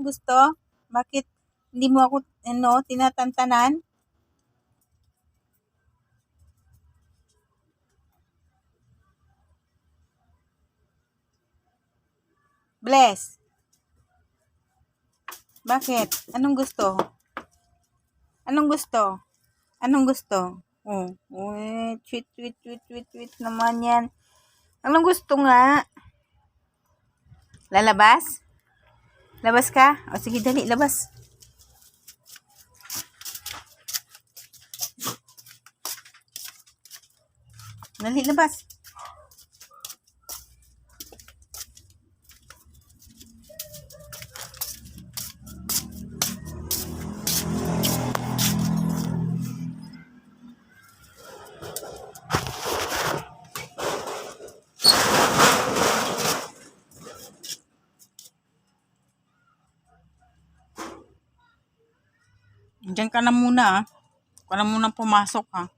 gusto? Bakit hindi mo ako, tinatantanan? Bless. Bakit? Anong gusto? Anong gusto? Anong gusto? Oh, tweet naman yan. Anong gusto nga? Lalabas? Labas ka? O sige, dali, labas. Dali, labas. Diyan ka na muna, ah. Huwag ka na muna pumasok, ha.